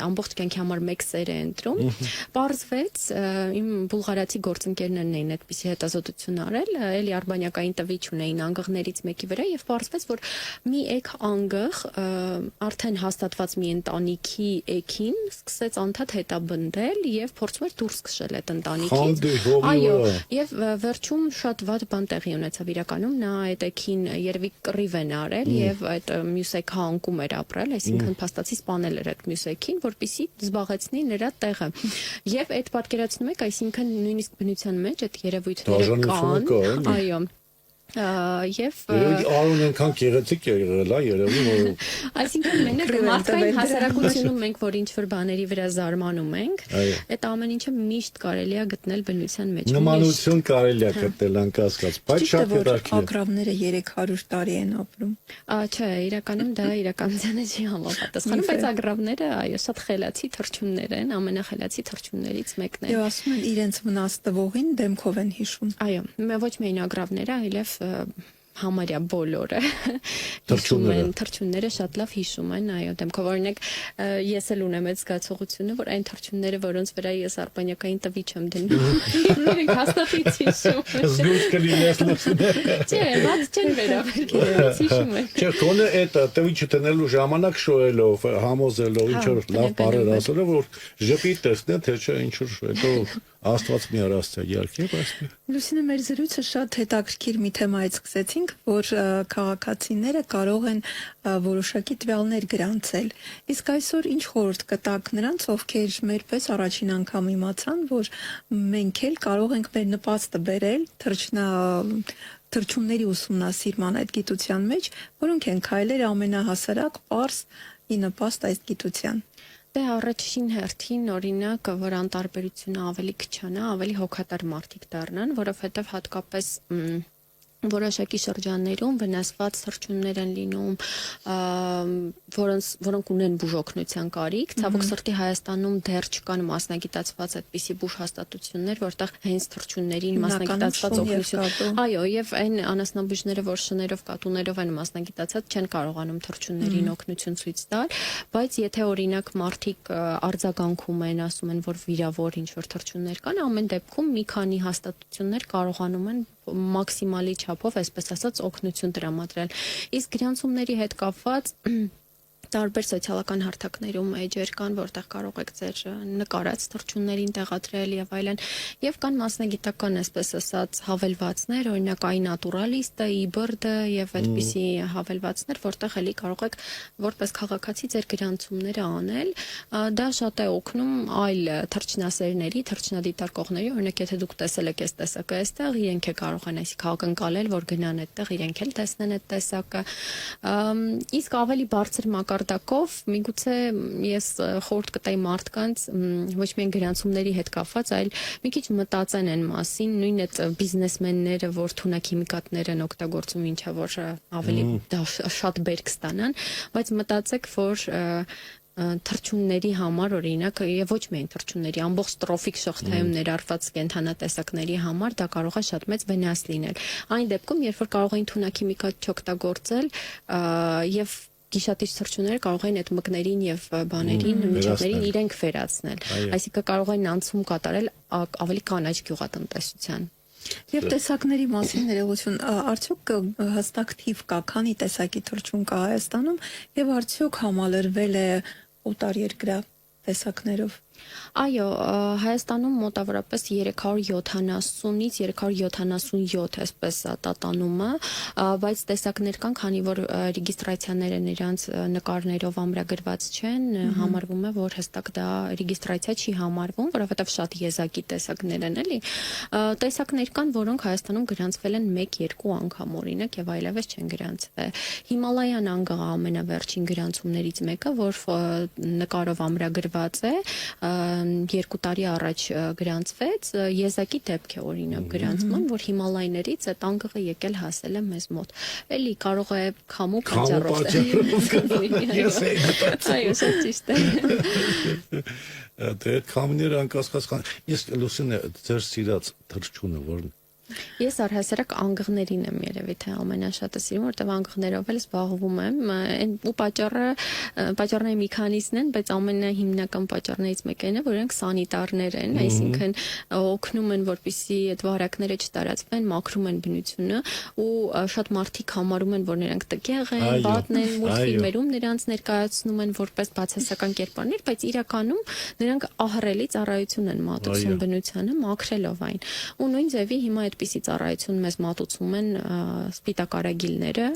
ամբողջ կյանքի համար մեկ սեր է ընտրում, պարզվեց իմ բուլղարացի գործընկերներն էին այդպիսի հետազոտություն արել, էլի արբանյակային տվիչ ունեին անգղներից մեկի վրա եւ պարզվեց, որ մի էկ անգղ արդեն հաստատված մի ընտանիքի էքին սկսեց անդադ հետաբնդել եւ փորձում էր դուրս քշել այդ ընտանիքից։ Այո, եւ վերջում շատ վատ բան տեղի ունեցավ իրականում, նա այդ էքին երևի կռիվ են արել եւ այդ մյուս էքը անկում էր ապրել, այսինքն փաստացի սպանել էր այդ մյուս էքին, որպեսզի զբաղեցնի նրա տեղը։ Եվ այդ պատկերացնում եք, այսինքն նույնիսկ բնության մեջ այդ երևույթները կան, այո։ Եվ արուն ենքան գեղեցիկ է եղել, երևի որ այսինքն մենակ մարդկային հասարակությունում մենք որ ինչ որ բաների վրա զարմանում ենք, այդ ամեն ինչը միշտ կարելի է գտնել բնության մեջ։ Նմանություն կարելի է գտնել անկասկած, բայց շատ հետաքրքիր է։ Ագռավները 300 տարի են ապրում։ Չէ, իրականում դա իրականությանը չի համապատասխանում, բայց ագռավները այո, շատ խելացի թռչուններ են, ամենախելացի թռչուններից մեկն է։ Եվ ասում են իրենց վնաս տվողին դեմքով են հիշում։ Այո, ոչ միայն ագռավները, այլև համարյա բոլորը թռչունները շատ լավ հիշում են, այո, դեմքով օրինակ ես էլ ունեմ այդ զգացողությունը, որ այն թռչունները, որոնց վրա ես արբանյակային տվիչ եմ դնում, իրենք հաստատից հիշում են։ Զգույշ կլինես լուսնը։ Չէ, ված չեն վերաբերվում, հիշում են։ Չէ, կոնը այդ տվիչը տնելու ժամանակ շոյելով, համոզելով, ինչ որ լավ բառեր ասելով, որ ժպիտ տեսնեն, թե չէ ինչ որ հետո Աստված մի արասցա երկի, բայց Լուսինե, մեր զրույցը շատ հետաքրքիր մի թեմայից սկսեցինք, որ քաղաքացիները կարող են որոշակի տվյալներ գրանցել։ Իսկ այսօր ինչ խորհուրդ կտաք նրանց, ովքեր մերպես առաջին անգամ իմացան, որ մենք էլ կարող ենք մեր նպաստը բերել թռչունների ուսումնասիրման այդ գիտության մեջ, որոնք են քայլերը ամենահասարակ, պարզ ի նպաստ այս գիտության։ Դե առաջին հերթին օրինակ, որ անտարբերությունը ավելի քչանա, ավելի հոգատար մարդիկ դառնան, որովհետև հատկապես որոշակի շրջաններում վնասված թռչուններ են լինում, որոնք ունեն բուժօգնության կարիք, ցավոք սրտի Հայաստանում դեռ չկան մասնագիտացված այդպիսի բուժ հաստատություններ, որտեղ հենց թռչուններին մասնագիտացված օգնություն։ Այո, եւ այն անասնաբուժները, որ շներով, կատուներով են մասնագիտացած, չեն կարողանում թռչուններին օգնություն ցույց տալ, բայց եթե օրինակ մարդիկ արձագանքում են, ասում են, որ վիրավոր ինչ որ թռչուններ կան, ամեն դեպքում մի քանի հաստատություններ կարողանում են մաքսիմալի չափով, այսպես ասած, օգնություն տրամադրել։ Իսկ գրանցումների հետ կապված տարբեր սոցիալական հարթակներում էջեր կան, որտեղ կարող եք ձեր նկարած թռչուններին տեղադրել եւ այլն, եւ կան մասնագիտական, այսպես ասած, հավելվածներ, օրինակ այ նատուրալիստը, իբրդը եւ այդպիսի հավելվածներ, որտեղ էլի կարող եք որպես քաղաքացի ձեր գրանցումները անել։ Դա շատ է օգնում այլ թռչնասերների, թռչնադիտարկողների, օրինակ եթե դուք տեսել եք այս տեսակը այստեղ, իրենք է կարող են այսի քաղաքընկալել, որ գնան այդտեղ, իրենք էլ տեսնեն այդ տեսակը։ Իսկ ավելի բարձր մակարդակով միգուցե ես խորհուրդ կտայի մարդկանց ոչ միայն գրանցումների հետ կապված, այլ մի քիչ մտածեն այն մասին, նույն այդ բիզնեսմենները, որ թունաքիմիկատներ են օգտագործում, ինչա որ ավելի շատ բերք ստանան, բայց մտածեք, որ թռչունների համար օրինակ եւ ոչ միայն թռչունների, ամբողջ տրոֆիկ շղթայում ներառված կենդանատեսակների համար դա կարող է շատ մեծ վնաս լինել։ Այն դեպքում, երբ որ կարող են թունաքիմիկատ չօգտագործել եւ գիշատիչ թռչունները կարող են այդ մկներին եւ բաներին, միջոցներին իրենք վերացնել։ Այսինքն կարող են անցում կատարել ավելի կանաչ գյուղատնտեսության։ Եվ տեսակների մասին ներողություն, արդյոք հստակ թիվ կա, քանի տեսակի թռչուն կա Հայաստանում եւ արդյոք համալրվել է օտարերկրյա տեսակներով։ Այո, Հայաստանում մոտավորապես 370-ից 377 այսպես տատանումը, բայց տեսակներ կան, քանի որ ռեգիստրացիաները նրանց նկարներով ամրագրված չեն, համարվում է, որ հստակ դա ռեգիստրացիա չի համարվում, որովհետև շատ եզակի տեսակներ են, էլի։ Տեսակներ կան, որոնք Հայաստանում գրանցվել են 1-2 անգամ, օրինակ, եւ այլևս չեն գրանցվել։ Հիմալայան անգղը ամենավերջին գրանցումներից մեկը, որ նկարով ամրագրված է, 2 տարի առաջ գրանցվեց, եզակի դեպք է օրինակ գրանցման, որ Հիմալայներից այդ անգղը եկել հասել է մեզ մոտ։ Էլի կարող է քամու պատճառով։ Այո, շատ ճիշտ է։ Դե քամիները անկասկած։ Իսկ Լուսինե, ձեր սիրած թռչունը որն է։ Ես առհասարակ անգղներին եմ երևի թե ամենաշատը սիրում, որտեղ անգղներով էլ զբաղվում եմ, ու պատճառների մի քանիսն են, բայց ամենահիմնական պատճառներից մեկը այն է, որ իրենք սանիտարներ են, այսինքն օգնում են, որպեսզի այդ վարակները չտարածվեն, մաքրում են բնությունը, ու շատ մարդիկ համարում են, որ նրանք տգեղ են, վատն են, մուլտֆիլմերում նրանց ներկայացնում են որպես բացասական կերպարներ, բայց իրականում նրանք ահռելի ծառայություն են մատուցում բնությանը, մաքրելով այն։ Ու նույն ձևի հիմա այդպիսի ծառայություն մեզ մատուցում են սպիտակ արագիլները,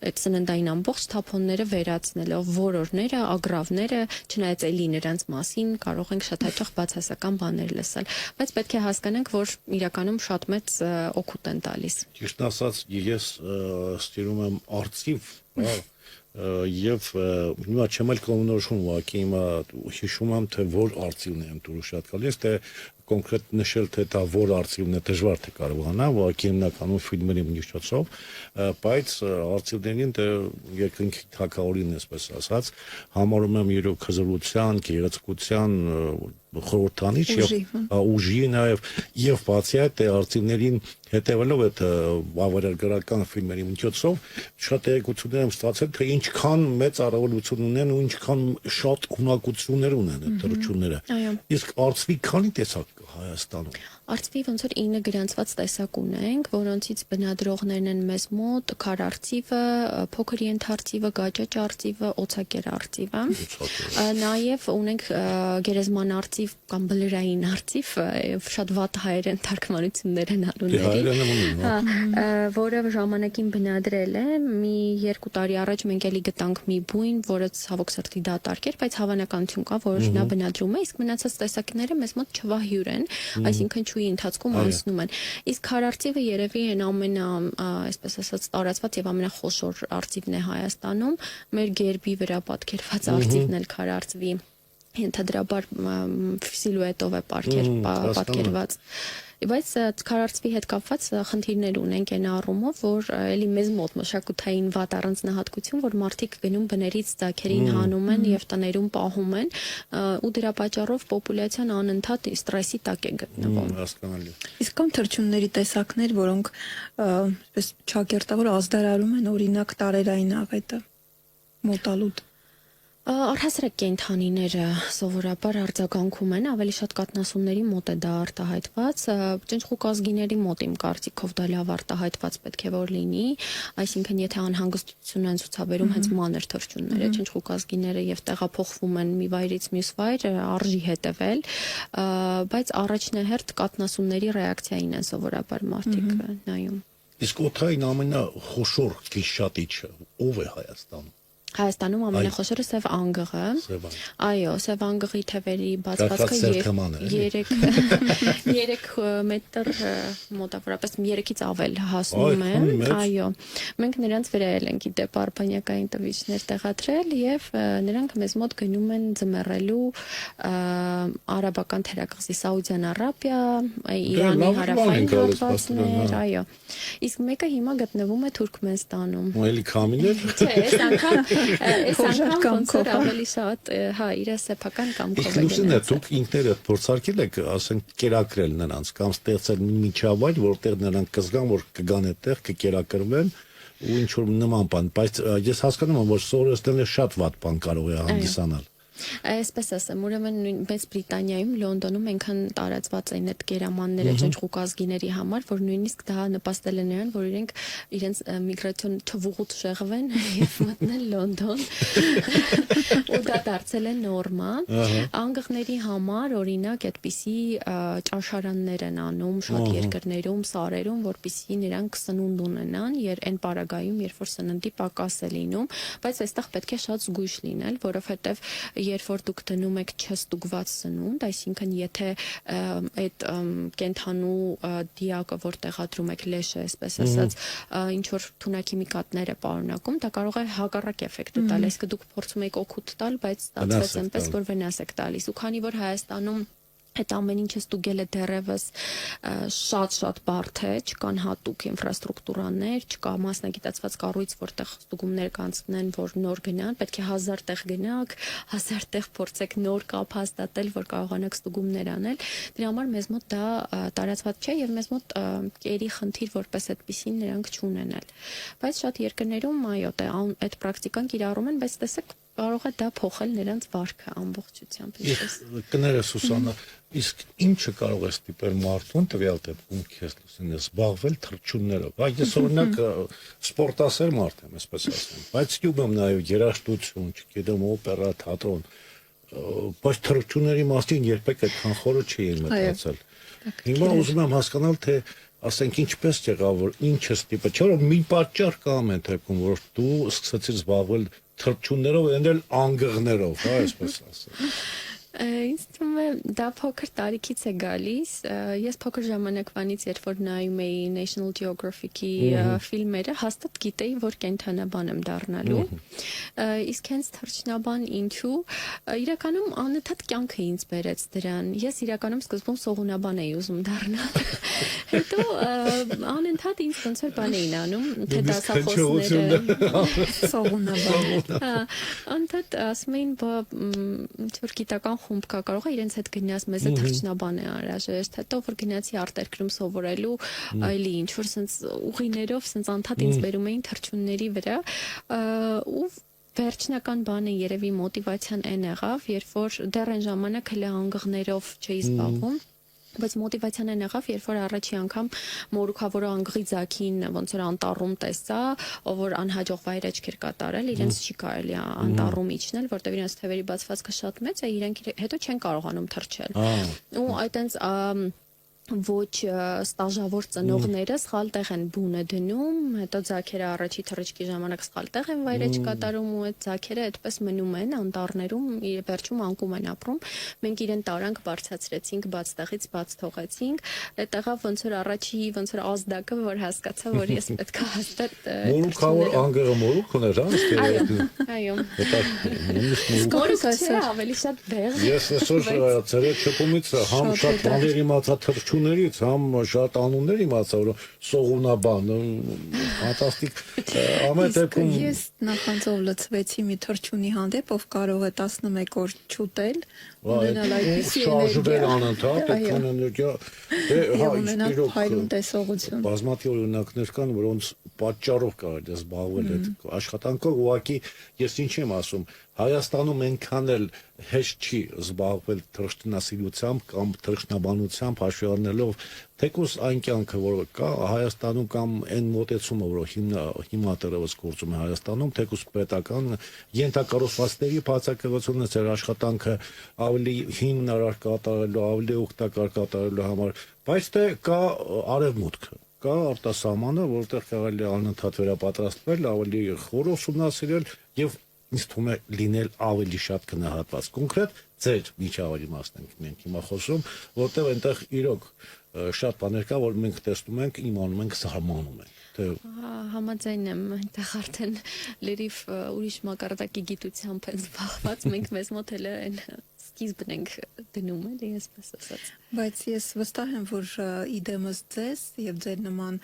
այդ սննդային ամբողջ թափոնները վերացնելով, որորները, ագրավները, չնայած էլի նրանց մասին կարող ենք շատ հաճախ բացասական բաներ լսել, բայց պետք է հասկանանք, որ իրականում շատ մեծ օգուտ են տալիս։ Ճիշտ ասած, ես ստիրում եմ արծիվ, եւ հիմա չեմ էլ կողմնորոշում, ուղղակի հիմա հիշում եմ, թե որ արծիվն եմ դուրս շատ գալիս, թե կոնկրետ նշել թե դա որ արծիվն է դժվար թե կարողանա, ուղղակի հիմնականում ֆիլմերի միջոցով, բայց արծիվներին դե երկնքի թագավորին այսպես ասած, համարում եմ իրոք հզորության, գեղեցկության խորհրդանիշ եւ ուժի եւ բացի այդ արծիվներին հետեւելով այդ բավարարական ֆիլմերի միջոցով շատ տեղեկություններ եմ ստացել թե ինչքան մեծ առավելություն ունեն ու ինչքան շատ ունակություններ ունեն այդ թռչունները։ Իսկ արծվի քանի տեսակ Հայաստանում։ Արծվի ոնց որ 9 գրանցված տեսակ ունենք, որոնցից բնադրողներն են մեզ մոտ քարարծիվը, փոքր ենթարծիվը, գաճաճ արծիվը, օցակեր արծիվը։ Նաև ունենք գերեզման արծիվ արծիվ կամ բլրային արծիվ շատ վատ հայերեն թարգմանություններ են որը ժամանակին բնադրել է մի 2 տարի առաջ մենք էլի գտանք մի բույն, որը ցավոք սրտի դատարկ էր, բայց հավանականություն կա, որ նա բնադրում է, իսկ մնացած տեսակները մեզ մոտ չվահյուր են, այսինքն չուի ընթացքում անցնում են։ Իսկ քարարծիվը երևի այն այսպես ասած տարածված եւ ամենախոշոր արծիվն է Հայաստանում, մեր գերբի վրա պատկերված արծիվն էլ քարարծվի ենթադրաբար սիլուետով է պատկերված։ Բայց քարարծվի հետ կապված խնդիրներ ունենք այն առումով, որ էլի մեզ մոտ մշակութային վատ առանձնահատկություն, որ մարդիկ գնում բներից ձագերին հանում են եւ տներում պահում են, ու դրա պատճառով պոպուլյացիան անընդհատ ստրեսի տակ է գտնվում։ Հասկանալի։ Իսկ կան թռչունների տեսակներ, որոնք այսպես ճակերտավոր ազդարարում են, օրինակ տարերային աղետը, մոտալուտ։ Առհասարակ կենդանիները սովորաբար արձագանքում են, ավելի շատ կաթնասունների մոտ է դա արտահայտված, ճնճղուկազգիների մոտ իմ կարծիքով դա լավ արտահայտված պետք է որ լինի, այսինքն եթե անհանգստություն են ցուցաբերում հենց մանր թռչունները, ճնճղուկազգիները եւ տեղափոխվում են մի վայրից մյուս վայր, արժի հետևել, բայց առաջնահերթ կաթնասունների ռեակցիային են սովորաբար մարդիկ նայում։ Իսկ օդային ամենախոշոր գիշատիչը ով է Հայաստանում։ Հայաստանում ամենախոշորը սև անգղը։ Այո, սև անգղի թևերի բացվածքը 3 մետր մոտավորապես 3-ից ավել հասնում է։ Այո։ Մենք նրանց վրա ենք իդեպ արբանյակային տվիչներ տեղադրել եւ նրանք մեզ մոտ գնում են ձմեռելու արաբական թերակղզի Սաուդյան Արաբիա, Իրանի հարավային հատվածներ, այո։ Իսկ մեկը հիմա գտնվում է Թուրքմենստանում։ Ու էլի քամիներ։ Չէ, այս անգամ ոնց որ ավելի շատ, իր սեփական կամքով է։ Իսկ դուք ինքներդ փորձարկել եք, ասենք, կերակրել նրանց կամ ստեղծել մի միջավայր, որտեղ նրանք կզգան, որ կգան այդտեղ, կկերակրվեն ու ինչ որ նման բան, բայց ես հասկանում եմ, որ սովորեցնելը շատ վատ բան կարող է հանդիսանալ։ Այսպես ասեմ, ուրեմն Մեծ Բրիտանիայում, Լոնդոնում այնքան տարածված են այդ գերամանները ճնճղուկազգիների համար, որ նույնիսկ դա նպաստել է նրան, որ իրենց միգրացիոն թվուղուց շեղվեն եւ մտնեն Լոնդոն։ Ու դա դարձել է նորմա։ Անգղների համար օրինակ այդպիսի ճաշարաններ են անում շատ երկրներում, սարերում, որպեսզի նրանք սնունդ ունենան, այն պարագայում, երբ որ սննդի պակաս է լինում, բայց այստեղ պետք է շատ զգույշ լինել, որովհետեւ երբ որ դուք դնում եք չստուգված սնունդ, այսինքն եթե այդ կենթանու դիակը, որ տեղադրում եք լեշը, այսպես ասած, ինչ որ թունաքիմիկատներ է պարունակում, դա կարող է հակառակ էֆեկտ տալ, այսինքն դուք փորձում եք օգուտ տալ, բայց ստացվեց այնպես, որ վնաս եք տալիս։ Ու քանի որ Հայաստանում այդ ամեն ինչը ստուգելը դեռևս շատ բարդ է, չկան հատուկ ինֆրաստրուկտուրաներ, չկա մասնագիտացված կառույց, որտեղ ստուգումներ կանցնեն, որ նոր գնան, պետք է 1000 տեղ գնաք, 1000 տեղ փորձեք նոր կապ հաստատել, որ կարողանաք ստուգումներ անել։ Դրա համար մեզ մոտ դա տարածված չէ եւ մեզ մոտ կերի խնդիր որպես այդպեսին նրանք չունենալ։ Բայց շատ երկրներում այո, այդ պրակտիկան կիրառում են, բայց տեսեք կարող է դա փոխել նրանց վարքը ամբողջությամբ։ Կներես Սուսանա, իսկ ինչը կարող է ստիպել մարդուն տվյալ դեպքում քեզ լուսինը զբաղվել թռչուններով։ Այ ես օրինակ սպորտասեր մարդ եմ, այսպես ասեմ, բայց յուղ եմ նայում երաժշտություն, չգիտեմ, օպերա, թատրոն, բայց թռչունների մասին երբեք այդքան խորը չի մտածել։ Հիմա ուզում եմ հասկանալ, թե ասենք ինչպես եղավ, որ ինչը ստիպը, չէ՞ որ մի պատճառ կա ամեն դեպքում, որ դու սկսեցիր զբաղվել թռչուններով, այնտեղ անգղներով, հա, այսպես ասեմ։ Ինձ թվում է դա փոքր տարիքից է գալիս։ Ես փոքր ժամանակվանից, երբ որ նայում էի National Geographic-ի ֆիլմերը, հաստատ գիտեի, որ կենդանաբան եմ դառնալու։ Իսկ հենց թռչնաբան ինչու, իրականում անընդհատ կյանքը ինձ բերեց դրան։ Ես իրականում սկզբում սողունաբան էի ուզում դառնալ։ Հետո անընդհատ ինձ ոնց որ բան էին անում, թե դասախոսները Սողունաբան։ Անընդհատ ասում էին, ինչ որ գիտական խումբ կա, կարող է իրենց հետ գնաս, մեզ է թռչնաբան է անհրաժեշտ, հետո որ գնացի արտերկրում սովորելու, այլի ինչ որ sense ուղիներով sense անդադ ինձ բերում էին թռչունների վրա, ու վերջնական բանը երևի մոտիվացիան այն եղավ, երբ որ դեռ այն ժամանակ հենց անգղներով չէի զբաղվում, բայց մոտիվացիան այն եղավ, երբ որ առաջի անգամ մորուքավորը անգղի ձակին ոնց որ անտառում տեսա, ով որ անհաջող վայրեջք էր կատարել, իրենց չի կարելի անտառում իջնել, որտեղ իրենց թևերի բացվածքը շատ մեծ է, իրենք հետո չեն կարողանում թռչել։ Ու այտենց ոչ ստաժավոր ծնողները սխալ տեղ են բունը դնում, հետո ձակերը առաջի թռիչքի ժամանակ սխալ տեղ են վայրեջ կատարում ու այդ ձակերը այդպես մնում են անտառներում, վերջում անկում են ապրում։ Մենք իրեն տարանք բարձրացրեցինք, բաց տեղից բաց թողեցինք, այդտեղա ոնց որ առաջի ոնց որ ազդակը, որ հասկացա, որ ես պետք է հաստատ Մորուքավոր անգեղը մորուք ուներ, այո։ Նույնիսկ Չէ, ավելի շատ բեղ։ Ես այսօր ծերե չփումից համ շատ բաներ իմացա թռչուներից, համ շատ անուններ իմացա, որ սողունաբան, ֆանտաստիկ, ամեն դեպքում Ես նախանձով լցվեցի մի թռչունի հանդեպ, ով կարող է 11 օր չուտել, ունենալ այդպիսի շարժվել էներգիա։ անընդհատ, այդքան էներգիա, Եվ ունենալ փայլուն տեսողություն։ բազմաթիվ օրինակներ կան, որոնց պատճառով կարելի է զբաղվել այդ աշխատանքով, ուղղակի ես ինչ եմ ասում, Հայաստանում այնքան էլ հեշտ չի զբաղվել թռչնասիրությամբ կամ թռչնաբանությամբ հաշվի առնելով թեկուզ այն կյանքը, որ կա Հայաստանում կամ այն մոտեցումը, որ հիմա դեռևս գործում է Հայաստանում, թեկուզ պետական ենթակառուցվածքների բացակայությունը ծեր աշխատանքը ավելի հիմնարար կատարելու, ավելի օգտակար կատարելու համար, բայց դե կա արևմուտքը, կա արտասահմանը, որտեղ կարելի է անընդհատ վերապատրաստվել, ավելի խոր ուսումնասիրել եւ ինձ թվում է լինել ավելի շատ գնահատված։ Կոնկրետ ձեր միջավայրի մասն ենք մենք հիմա խոսում, որտեղ այնտեղ իրոք շատ բաներ կա, որ մենք տեսնում ենք, իմանում ենք, զարմանում ենք։ Համաձայն եմ, այնտեղ արդեն լրիվ ուրիշ մակարդակի գիտությամբ են զբաղված, մենք մեզ մոտ էլ այն սկիզբն ենք դնում, էլի, այսպես ասած։ Բայց ես վստահ եմ, որ իդեմս ձեզ եւ ձեր նման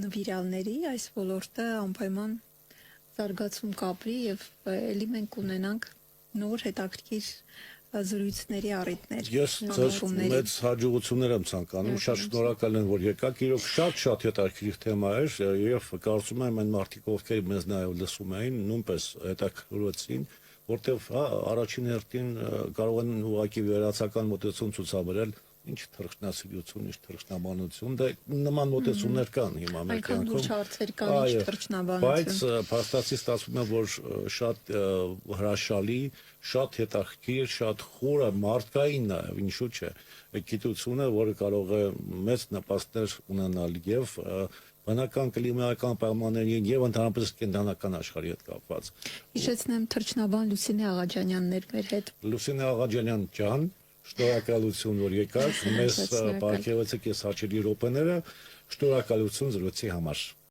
նվիրալների այս ոլորտը անպայման զարգացում կապրի եւ ելի մենք ունենանք նոր հետաքրքիր զրույցների առիթներ։ Ես ձեզ մեծ հաջողություններ եմ ցանկանում, շատ շնորհակալ եմ, որ եկաք, իրոք շատ հետաքրքիր թեմա էր եւ կարծում եմ այն մարդիկ, ովքեր մեզ նաեւ լսում էին, նույնպես հետաքրքրվեցին, որտեվ առաջին հերթին կարող են ուղղակի վերացական մոտեցում ցուցաբերել ինչ թռչնասիրություն, ինչ թռչնաբանություն, դա նման մոտեցումներ կան հիմա մեր Այնքան կյանքում։ լուրջ հարցեր կան, ինչ թռչնաբանություն։ Բայց փաստացի ստացվում է, որ շատ հրաշալի, շատ հետաքրքիր, շատ խորը մարդկային նաև, ինչու՞ չէ, գիտությունը, որը կարող է մեծ նպաստներ ունենալ եւ բնական կլիմայական պայմաններին եւ ընդհանրապես կենտրոնական աշխարհի հետ կապված։ Հիշեցնեմ թռչնաբան Լուսինե Աղաջանյանն էր մեր հետ։ Լուսինե Աղաջանյան ջան, շնորհակալություն, որ եկաք, մեզ պարգևեցիք այս հաճելի րոպեները, շնորհակալություն զրույցի համար։